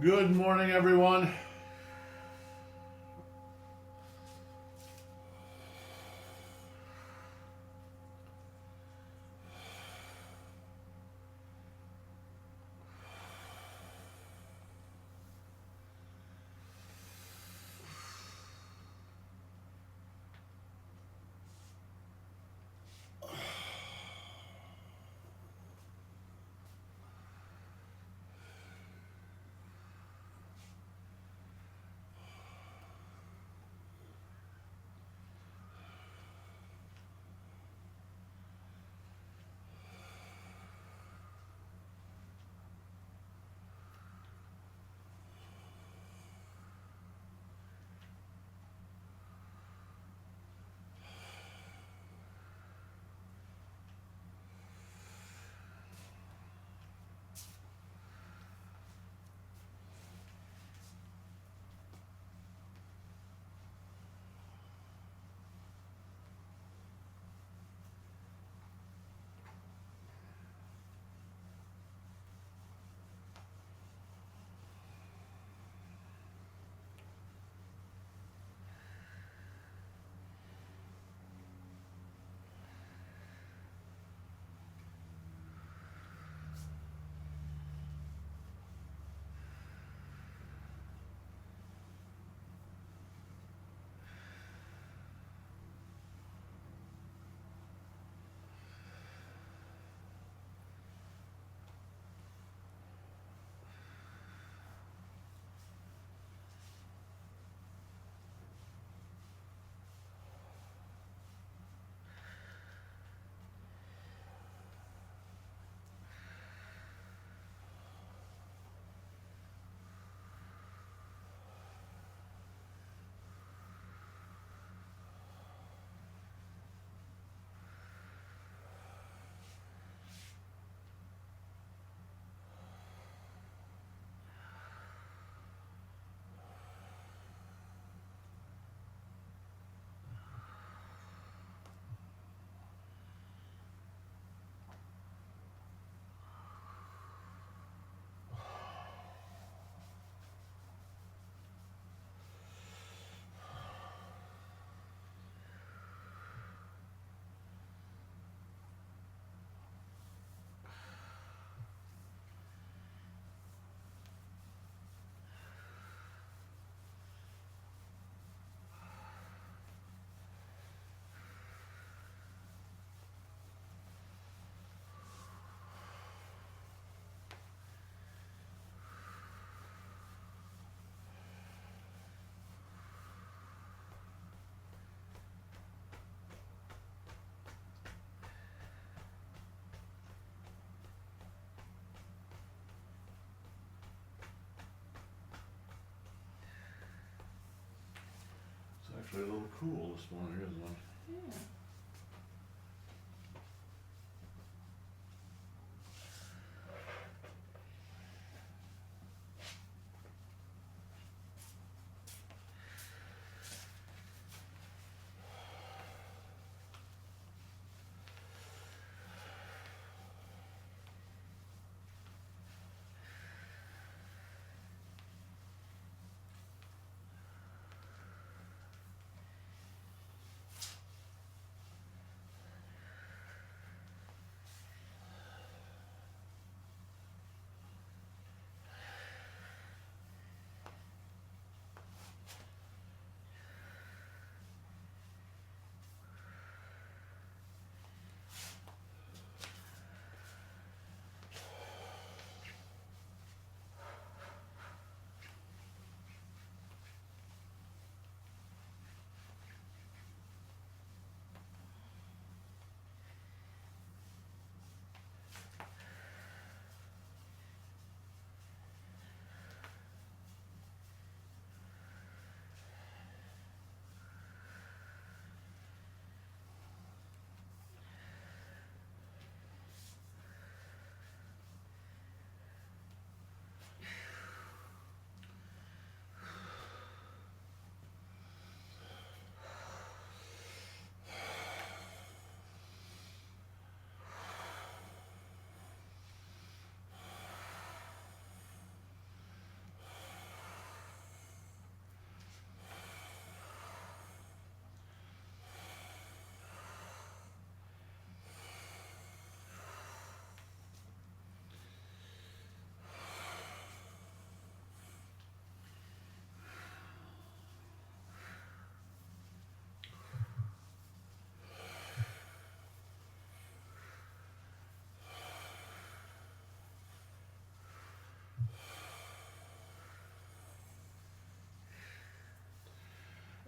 Good morning, everyone. It's actually a little cool this morning, isn't it? Yeah.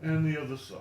And the other side.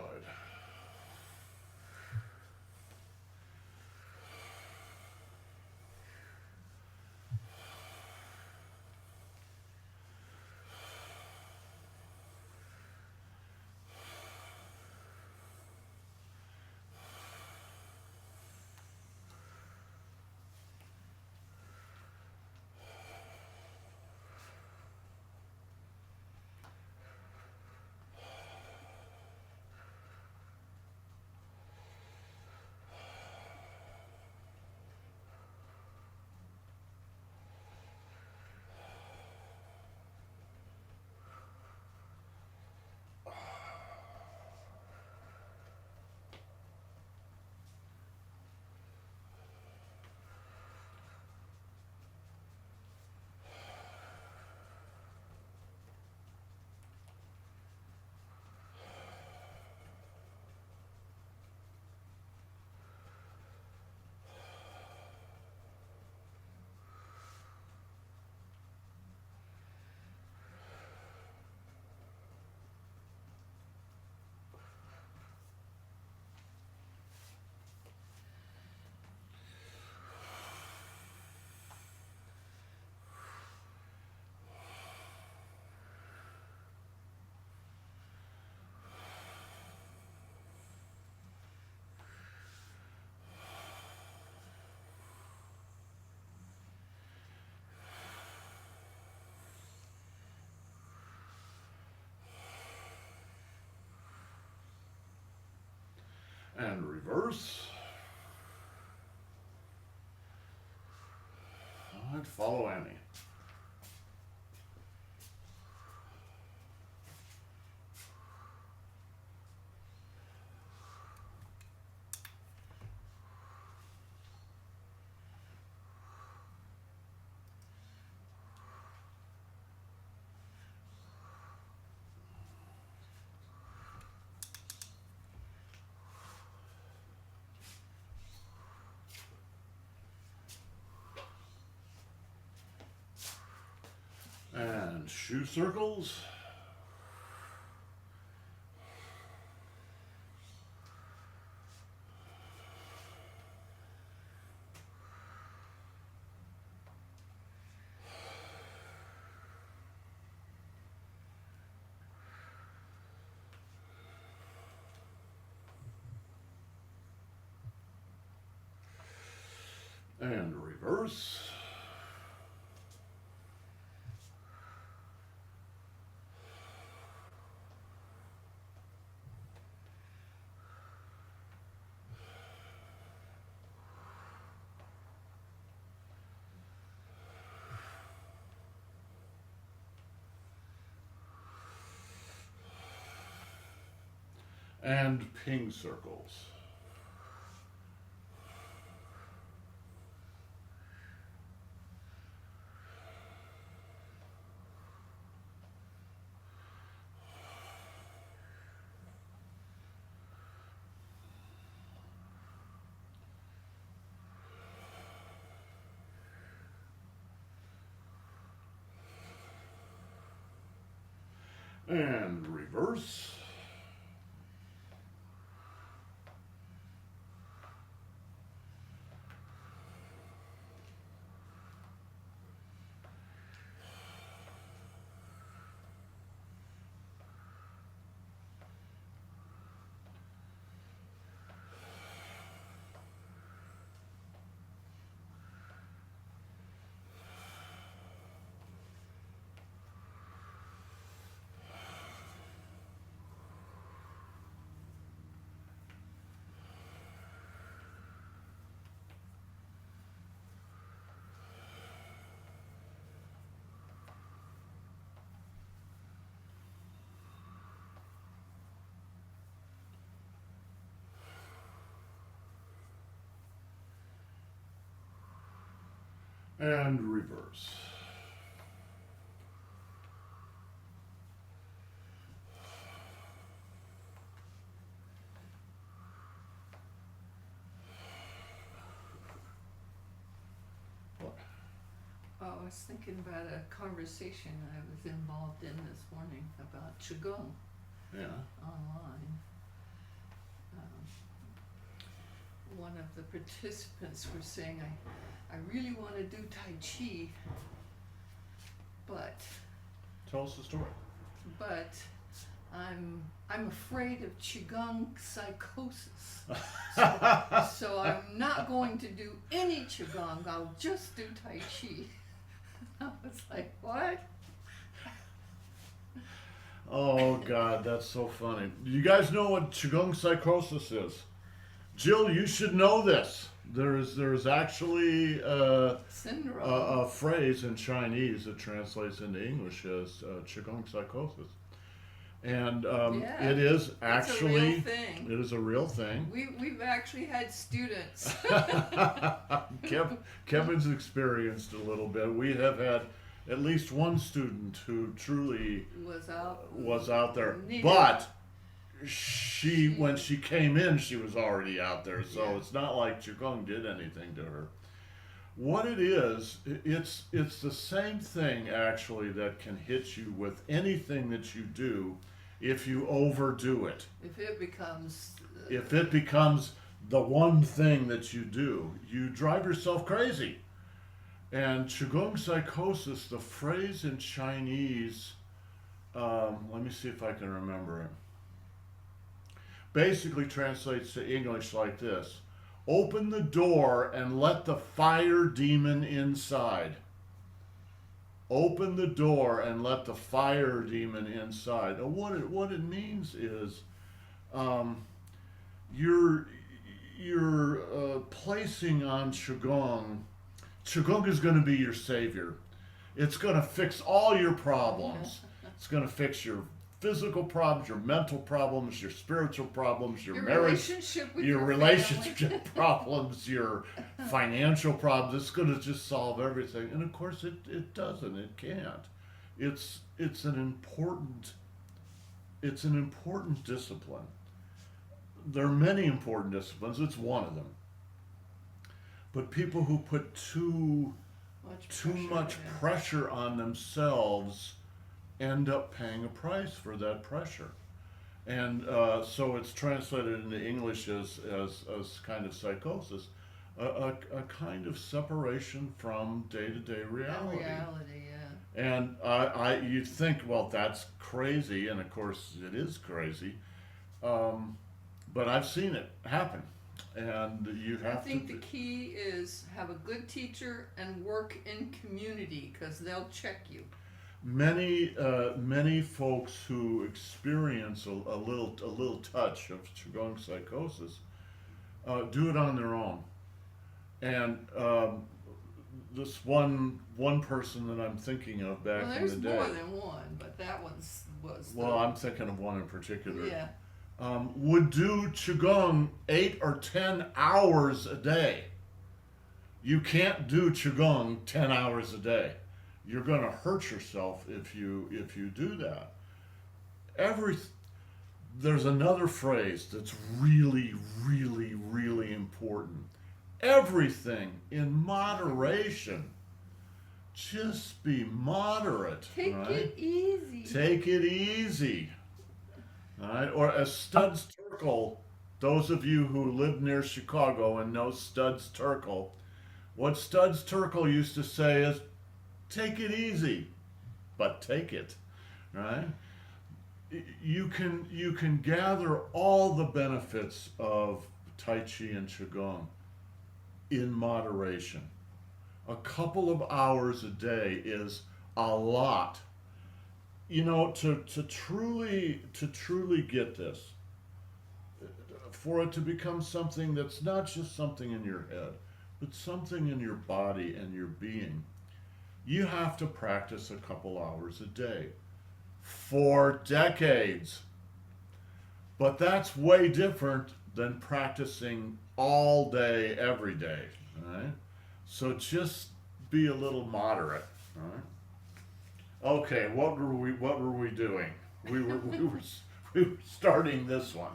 And reverse. And follow Annie. And shoe circles. And reverse. And ping circles. And reverse. And reverse. What? Oh, I was thinking about a conversation I was involved in this morning about Qigong. Yeah. online. One of the participants was saying, I really want to do Tai Chi, but Tell us the story. I'm afraid of Qigong psychosis. So I'm not going to do any Qigong, I'll just do Tai Chi. I was like, what? Oh God, that's so funny. You guys know what Qigong psychosis is? Jill, you should know this. There's actually Syndrome. a phrase in Chinese that translates into English as Qigong psychosis. And Yeah, it is it's actually, a real thing. it is a real thing. We've actually had students. Kevin's experienced a little bit. We have had at least one student who truly was out there. needed- But when she came in, she was already out there. So Yeah. it's not like Qigong did anything to her. What it is, it's the same thing actually that can hit you with anything that you do if you overdo it. If it becomes If it becomes the one thing that you do, you drive yourself crazy. And Qigong psychosis, the phrase in Chinese, let me see if I can remember it. Basically translates to English like this: open the door and let the fire demon inside. Open the door and let the fire demon inside. And what it means is, you're placing on Qigong. Qigong is going to be your savior. It's going to fix all your problems. It's going to fix your physical problems, your mental problems, your spiritual problems, your marriage, relationship with your your relationship family. problems, your financial problems. It's going to just solve everything. And of course, it doesn't. It can't. It's an important discipline. There are many important disciplines. It's one of them. But people who put too much pressure on themselves end up paying a price for that pressure. And so it's translated into English as kind of psychosis, a kind of separation from day-to-day reality. And you'd think, well, that's crazy, and of course it is crazy, but I've seen it happen. And you have I think the key is have a good teacher and work in community, because they'll check you. Many folks who experience a little touch of Qigong psychosis do it on their own. And this one person that I'm thinking of back in the day. There's more than one, but that was. Well, I'm thinking of one in particular. Yeah. Would do Qigong 8 or 10 hours a day. You can't do Qigong 10 hours a day. You're going to hurt yourself if you do that. There's another phrase that's really, really, really important. Everything in moderation. Just be moderate. Take it easy. Take it easy. All right? Or as Studs Terkel, those of you who live near Chicago and know Studs Terkel, what Studs Terkel used to say is, take it easy, but take it, right? You can gather all the benefits of Tai Chi and Qigong in moderation. A couple of hours a day is a lot. You know, to truly get this, for it to become something that's not just something in your head, but something in your body and your being, you have to practice a couple hours a day for decades. But that's way different than practicing all day, every day. Right? So just be a little moderate. Right? Okay, what were we doing? We were starting this one.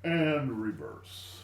And reverse.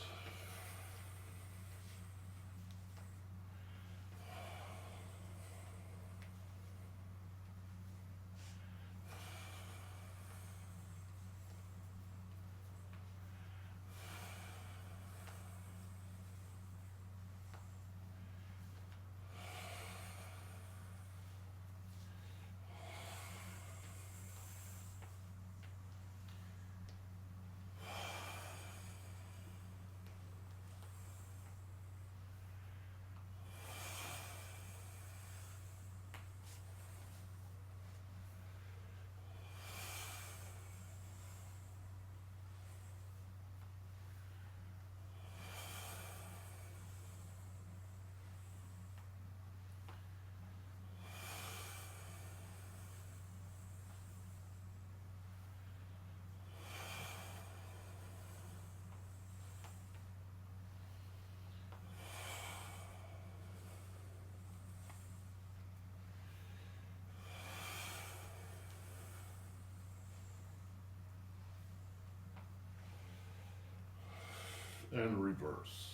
And reverse.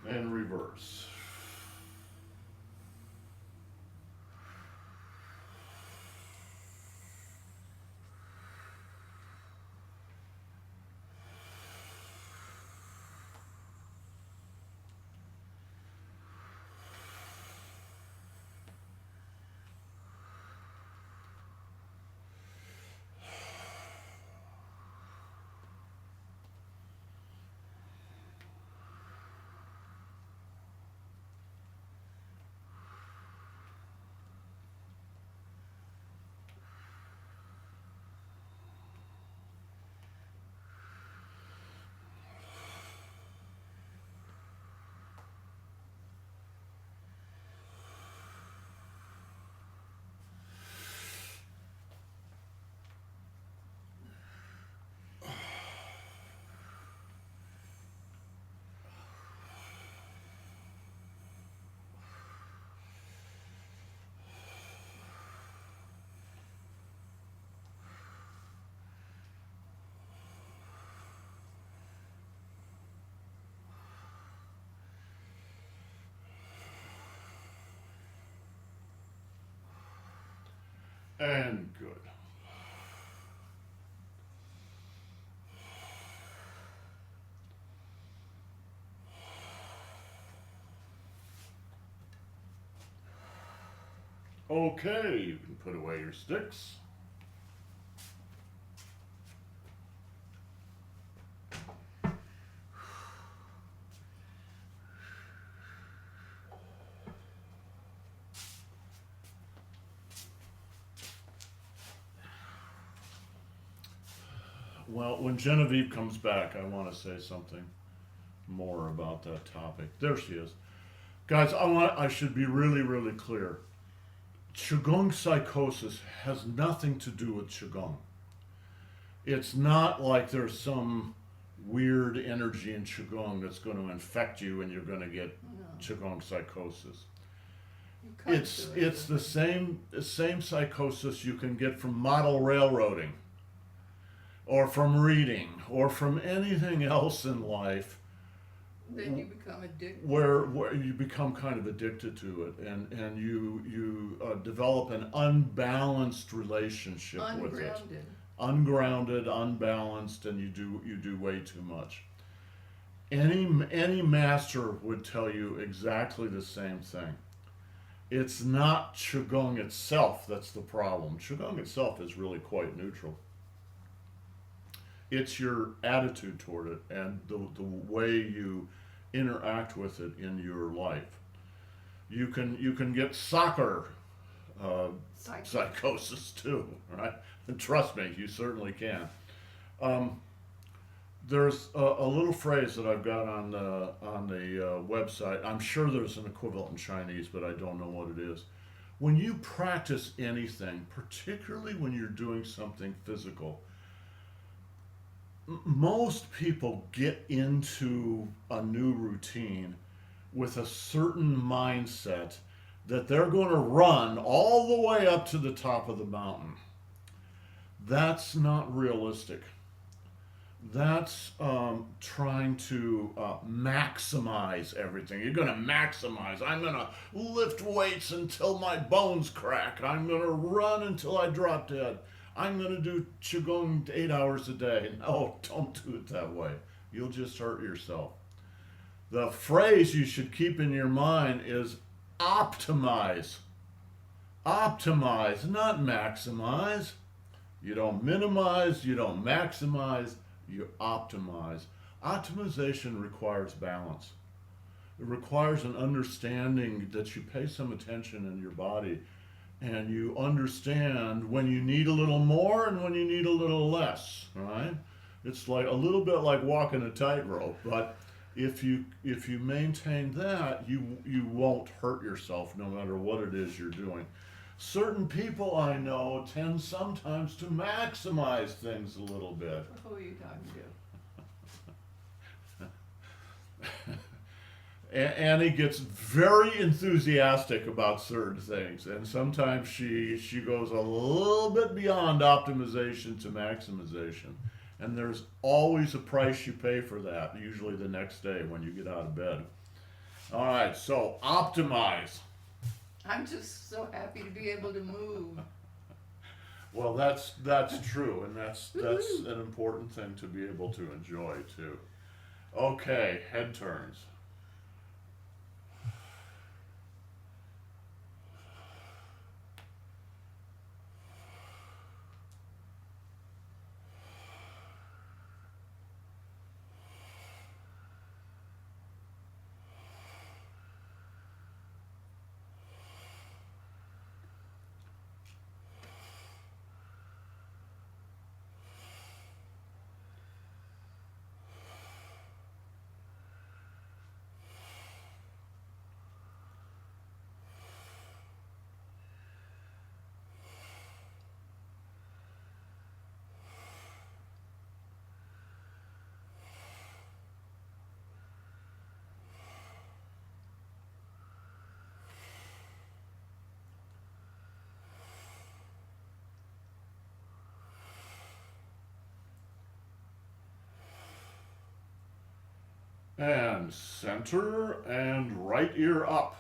And reverse. And good. Okay, you can put away your sticks. Well, when Genevieve comes back, I want to say something more about that topic. There she is. Guys, I should be really, really clear. Qigong psychosis has nothing to do with Qigong. It's not like there's some weird energy in Qigong that's going to infect you and you're going to get No. Qigong psychosis. You cut It's to it. it's the same psychosis you can get from model railroading, or from reading, or from anything else in life, Then you become addicted. where you become kind of addicted to it, and you develop an unbalanced relationship with it, Ungrounded. ungrounded, unbalanced, and you do way too much. Any master would tell you exactly the same thing. It's not Qigong itself that's the problem. Qigong itself is really quite neutral. It's your attitude toward it and the way you interact with it in your life. You can get soccer psychosis too, right? And trust me, you certainly can. Um, there's a little phrase that I've got on the website. I'm sure there's an equivalent in Chinese, but I don't know what it is. When you practice anything, particularly when you're doing something physical, most people get into a new routine with a certain mindset that they're going to run all the way up to the top of the mountain. That's not realistic. That's trying to maximize everything. You're going to maximize. I'm going to lift weights until my bones crack. I'm going to run until I drop dead. I'm going to do Qigong 8 hours a day. No, don't do it that way. You'll just hurt yourself. The phrase you should keep in your mind is optimize. Optimize, not maximize. You don't minimize, you don't maximize, you optimize. Optimization requires balance. It requires an understanding that you pay some attention in your body and you understand when you need a little more and when you need a little less, right? It's like a little bit like walking a tightrope, but if you maintain that, you won't hurt yourself no matter what it is you're doing. Certain people I know tend sometimes to maximize things a little bit. Who are you talking to? Annie gets very enthusiastic about certain things, and sometimes she goes a little bit beyond optimization to maximization. And there's always a price you pay for that, usually the next day when you get out of bed. All right, so optimize. I'm just so happy to be able to move. Well, that's true, and that's an important thing to be able to enjoy too. Okay, head turns. And center and right ear up.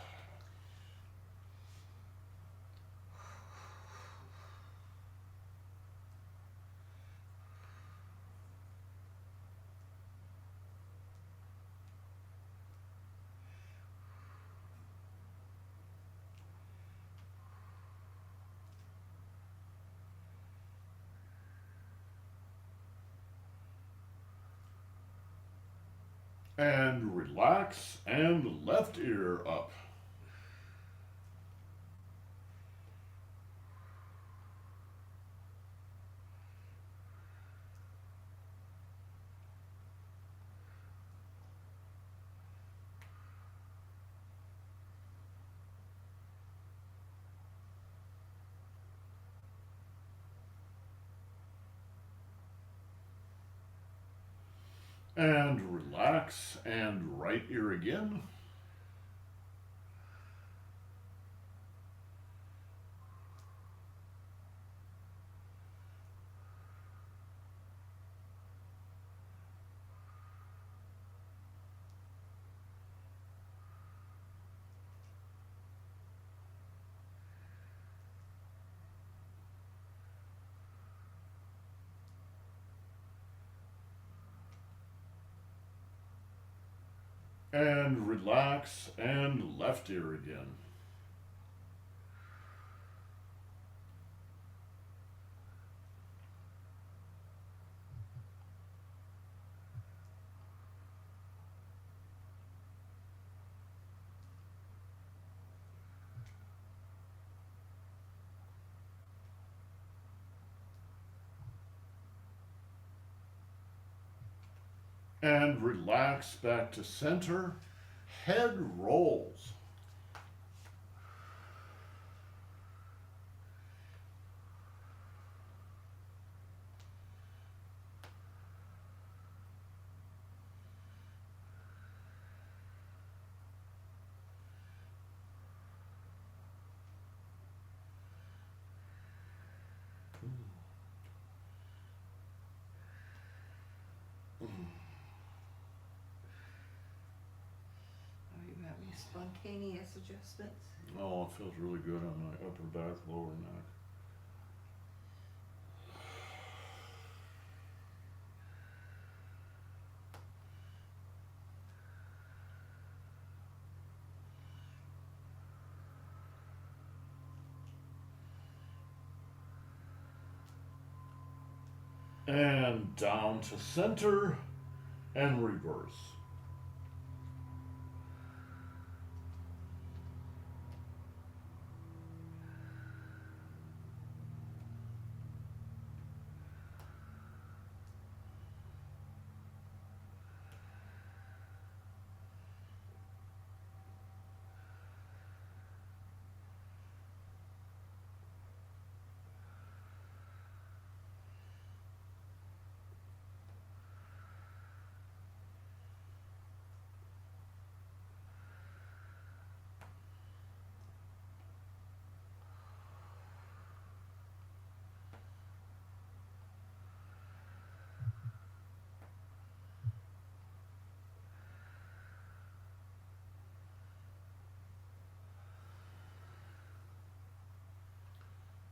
And relax and left ear up. And relax and right ear again. And relax and left ear again. And relax back to center. Head rolls. Are you having spontaneous adjustments? Oh, it feels really good on my upper back, lower neck. And down to center and reverse.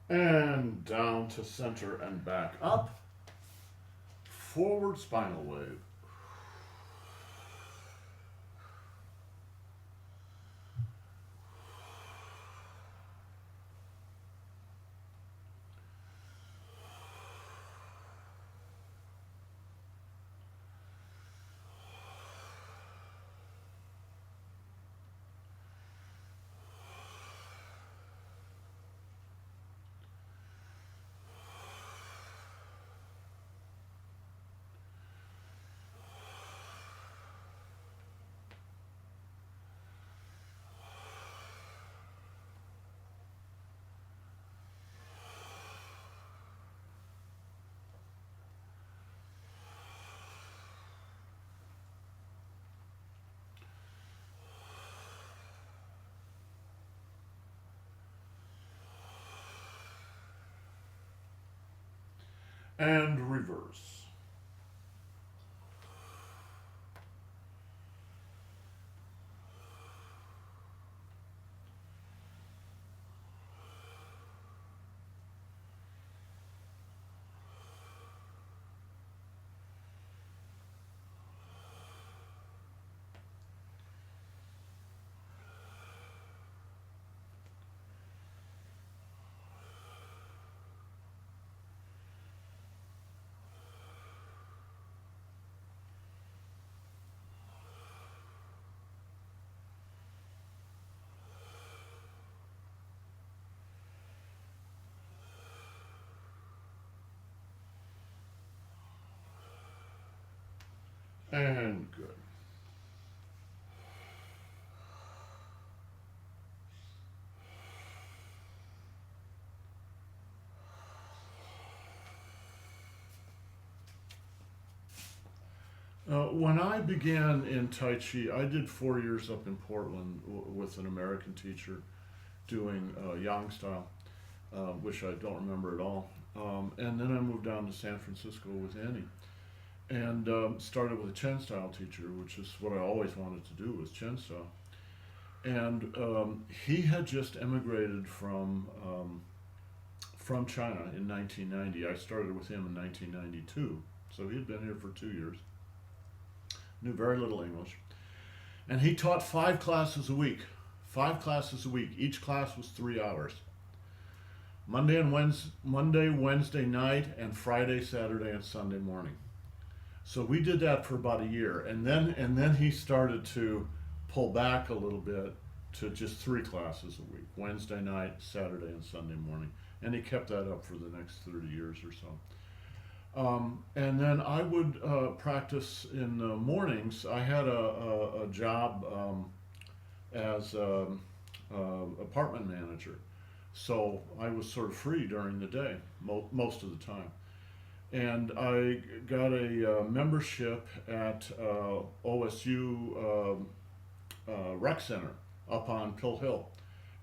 And down to center and back up. Forward spinal wave. And reverse. And good. When I began in Tai Chi, I did 4 years up in Portland with an American teacher doing Yang style, which I don't remember at all. And then I moved down to San Francisco with Annie and started with a Chen style teacher, which is what I always wanted to do was Chen style. And he had just emigrated from China in 1990. I started with him in 1992, so he had been here for 2 years. Knew very little English, And he taught 5 classes a week. 5 classes a week. Each class was 3 hours. Monday, Wednesday night, and Friday, Saturday, and Sunday morning. So we did that for about a year, and then he started to pull back a little bit to just 3 classes a week: Wednesday night, Saturday, and Sunday morning. And he kept that up for the next 30 years or so. And then I would practice in the mornings. I had a job as apartment manager, so I was sort of free during the day most of the time. And I got a membership at OSU Rec Center up on Pill Hill.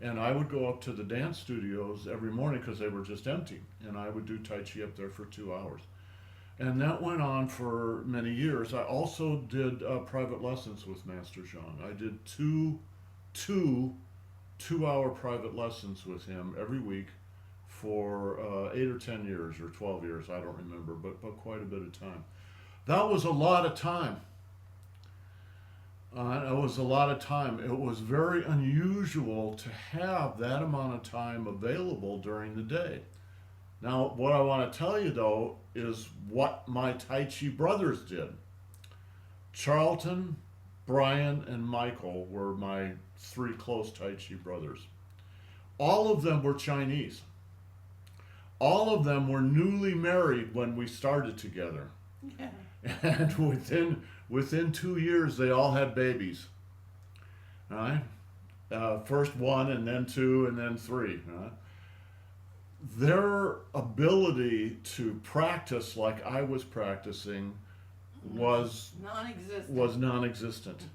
And I would go up to the dance studios every morning because they were just empty. And I would do Tai Chi up there for 2 hours. And that went on for many years. I also did private lessons with Master Zhang. I did two-hour private lessons with him every week for 8 or 10 years or 12 years. I don't remember, but quite a bit of time. That was a lot of time. It was a lot of time. It was very unusual to have that amount of time available during the day. Now, what I want to tell you, though, is what my Tai Chi brothers did. Charlton, Brian, and Michael were my 3 close Tai Chi brothers. All of them were Chinese. All of them were newly married when we started together. Yeah. And within 2 years, they all had babies. All right? First 1, and then 2, and then 3. All right? Their ability to practice like I was practicing was non-existent.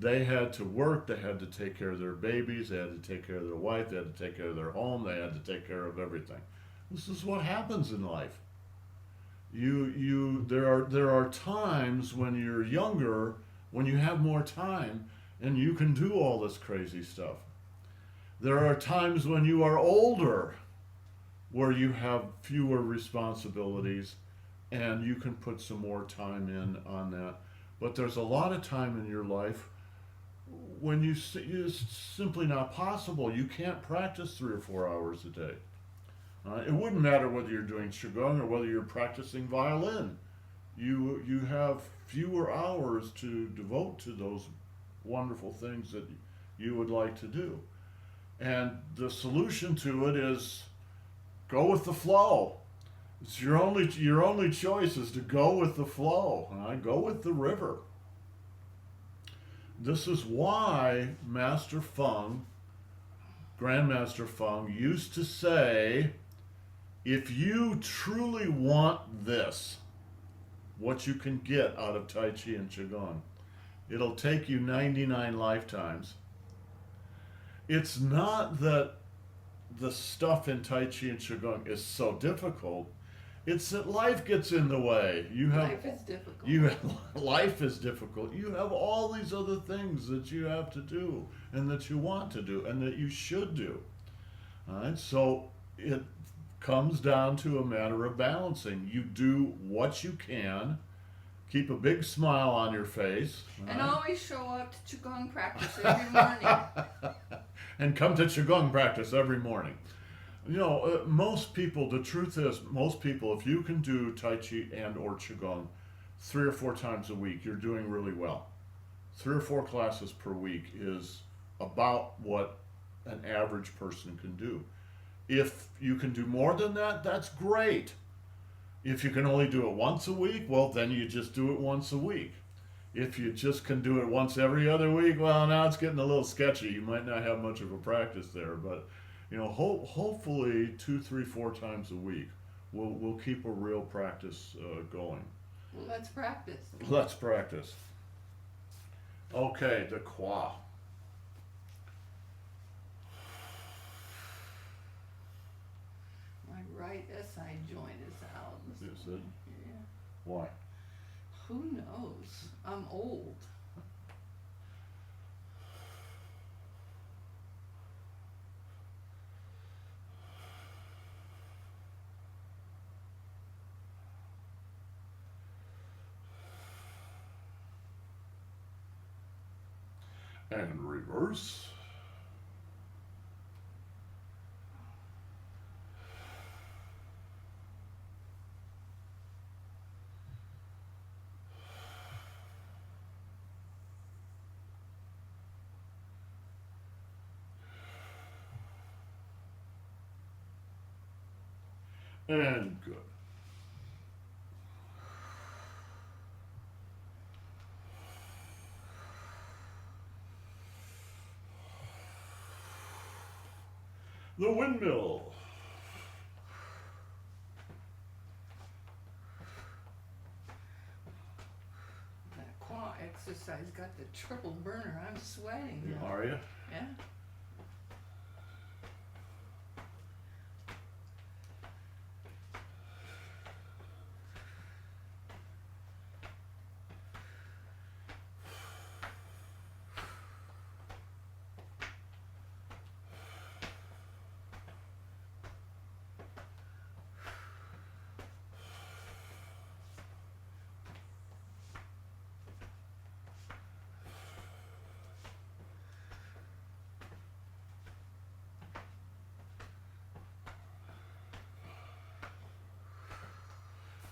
They had to work, they had to take care of their babies, they had to take care of their wife, they had to take care of their home, they had to take care of everything. This is what happens in life. There are times when you're younger, when you have more time, and you can do all this crazy stuff. There are times when you are older, where you have fewer responsibilities and you can put some more time in on that. But there's a lot of time in your life when it's simply not possible. You can't practice 3 or 4 hours a day. It wouldn't matter whether you're doing Qigong or whether you're practicing violin. You have fewer hours to devote to those wonderful things that you would like to do. And the solution to it is go with the flow. It's your only choice is to go with the flow. Go with the river. This is why Master Feng, Grandmaster Feng, used to say, if you truly want this, what you can get out of Tai Chi and Qigong, it'll take you 99 lifetimes. It's not that the stuff in Tai Chi and Qigong is so difficult. It's that life gets in the way. Life is difficult. Life is difficult. You have all these other things that you have to do and that you want to do and that you should do. All right? So it comes down to a matter of balancing. You do what you can. Keep a big smile on your face. And always show up to Qigong practice every morning. And come to Qigong practice every morning. Most people, the truth is, most people, if you can do Tai Chi and or Qigong 3 or 4 times a week, you're doing really well. 3 or 4 classes per week is about what an average person can do. If you can do more than that, that's great. If you can only do it once a week, well, then you just do it once a week. If you just can do it once every other week, well, now it's getting a little sketchy. You might not have much of a practice there, but hopefully 2, 3, 4 times a week, we'll keep a real practice going. Well, let's practice. Let's practice. Okay, the Qua. My right SI joint is out. Is it? Yeah. Why? Who knows? I'm old. And reverse. And good. The windmill. That quad exercise got the triple burner. I'm sweating now. Are you? Yeah.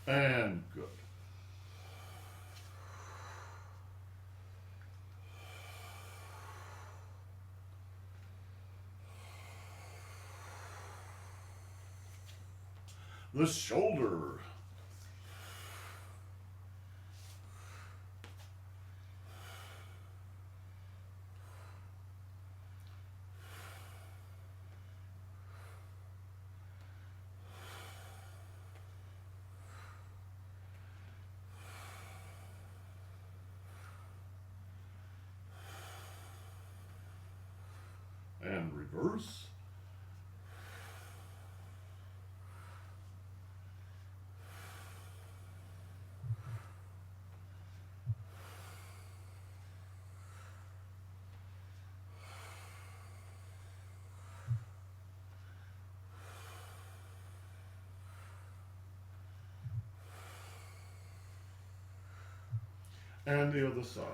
And good. The shoulder. And reverse. And the other side.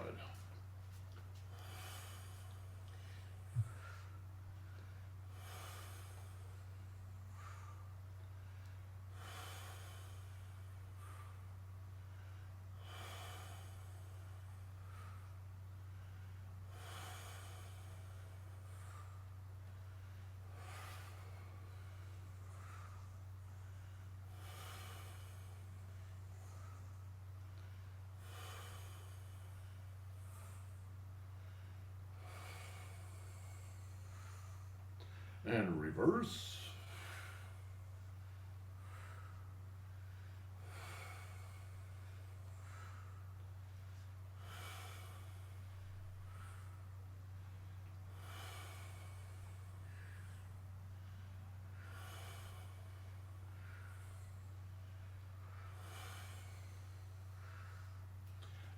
And reverse.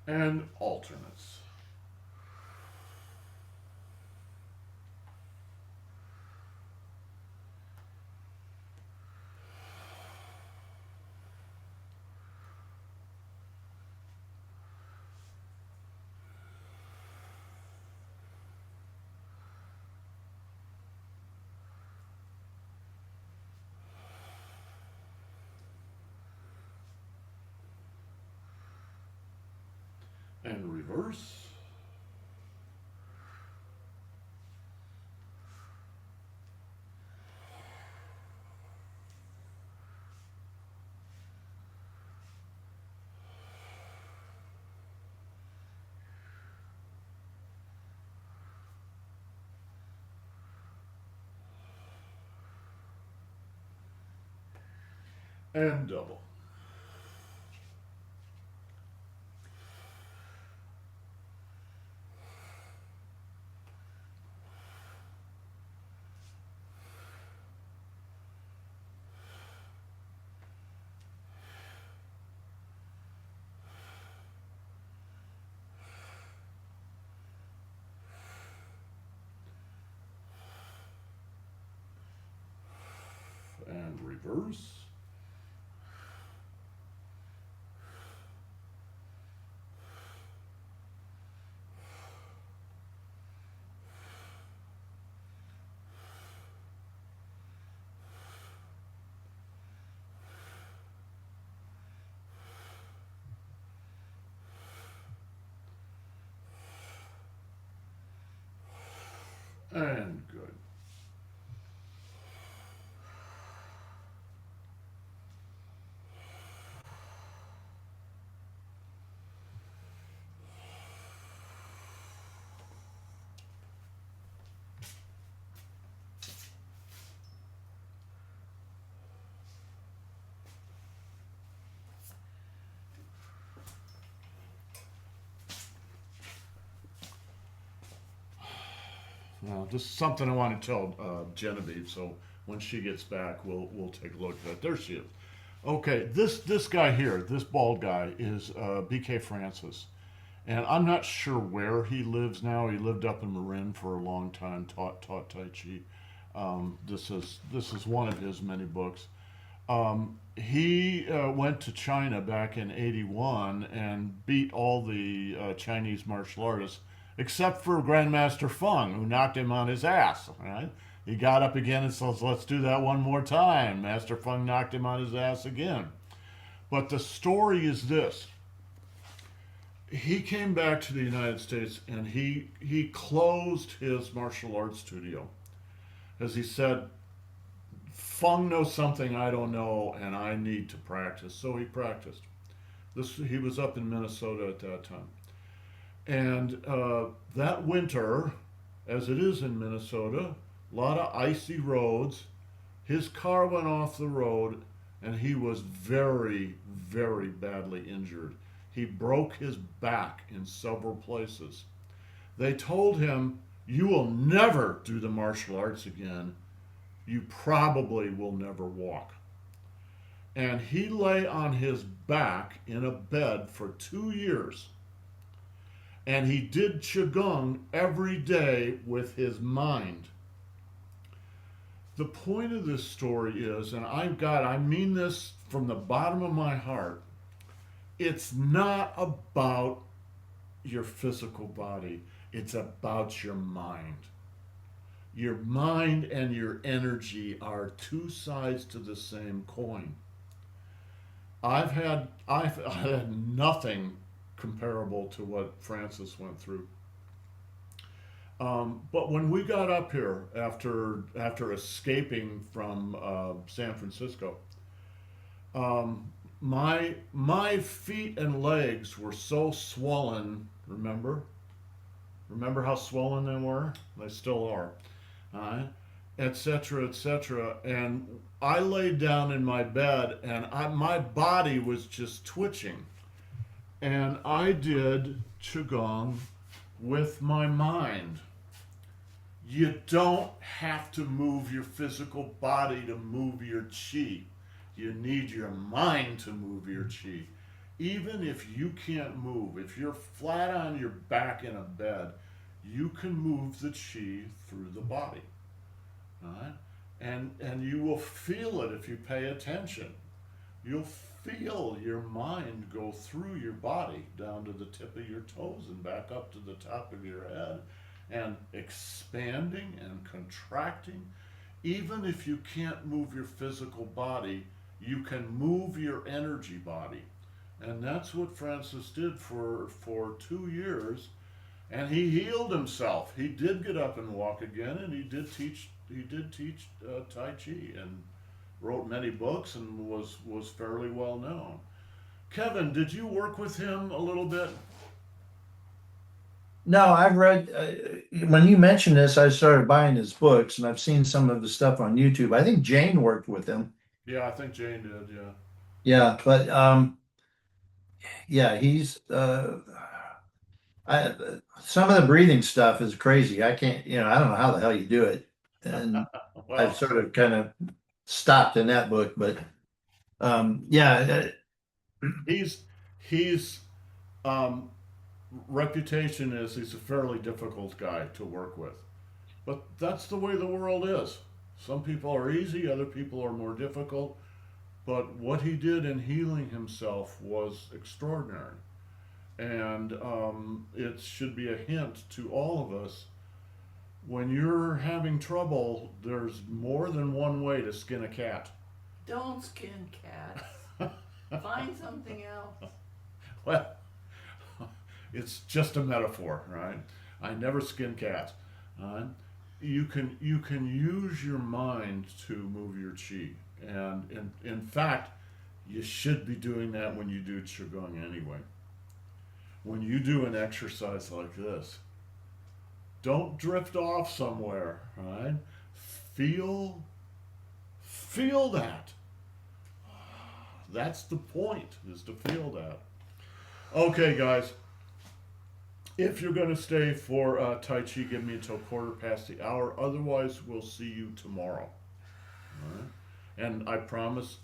And alternates. And reverse. And double. And reverse. And good. Well, just something I want to tell Genevieve. So when she gets back, we'll take a look at that. There she is. Okay, this guy here, this bald guy, is B.K. Francis, and I'm not sure where he lives now. He lived up in Marin for a long time, taught Tai Chi. This is one of his many books. He went to China back in '81 and beat all the Chinese martial artists except for Grandmaster Feng, who knocked him on his ass. Right? He got up again and says, "Let's do that one more time." Master Feng knocked him on his ass again. But the story is this: he came back to the United States and he closed his martial arts studio, as he said, Feng knows something I don't know, and I need to practice. So he practiced. He was up in Minnesota at that time, and that winter, as it is in Minnesota, a lot of icy roads. His car went off the road, and he was very, very badly injured. He broke his back in several places. They told him, "You will never do the martial arts again. You probably will never walk." And he lay on his back in a bed for 2 years. And he did Qigong every day with his mind. The point of this story is, and I mean this from the bottom of my heart, it's not about your physical body. It's about your mind. Your mind and your energy are two sides to the same coin. I've had nothing comparable to what Francis went through. But when we got up here after escaping from San Francisco, my feet and legs were so swollen. Remember how swollen they were? They still are. Etc., etc. And I laid down in my bed, and my body was just twitching. And I did Qigong with my mind. You don't have to move your physical body to move your chi. You need your mind to move your chi. Even if you can't move, if you're flat on your back in a bed, you can move the chi through the body. Right? And you will feel it if you pay attention. You'll feel your mind go through your body down to the tip of your toes and back up to the top of your head, and expanding and contracting. Even if you can't move your physical body, you can move your energy body. And that's what Francis did for 2 years. And he healed himself. He did get up and walk again, and he did teach Tai Chi and wrote many books and was fairly well known. Kevin, did you work with him a little bit? No, I've read, when you mentioned this, I started buying his books and I've seen some of the stuff on YouTube. I think Jane worked with him. Yeah, I think Jane did. Yeah. Yeah, but yeah, I, some of the breathing stuff is crazy. I can't, I don't know how the hell you do it. And Well, I've sort of kind of stopped in that book, but yeah, he's um, reputation is he's a fairly difficult guy to work with, but that's the way the world is. Some people are easy, other people are more difficult. But what he did in healing himself was extraordinary. And it should be a hint to all of us. When you're having trouble, there's more than one way to skin a cat. Don't skin cats. Find something else. Well, it's just a metaphor, right? I never skin cats. you can use your mind to move your chi, and in fact, you should be doing that when you do qigong anyway. When you do an exercise like this, don't drift off somewhere, right? Feel feel that. That's the point, is to feel that. Okay, guys. If you're going to stay for Tai Chi, give me until 1/4 past the hour. Otherwise, we'll see you tomorrow. All right? And I promise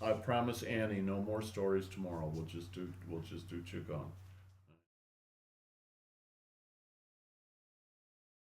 Annie, no more stories tomorrow. We'll just do Qigong.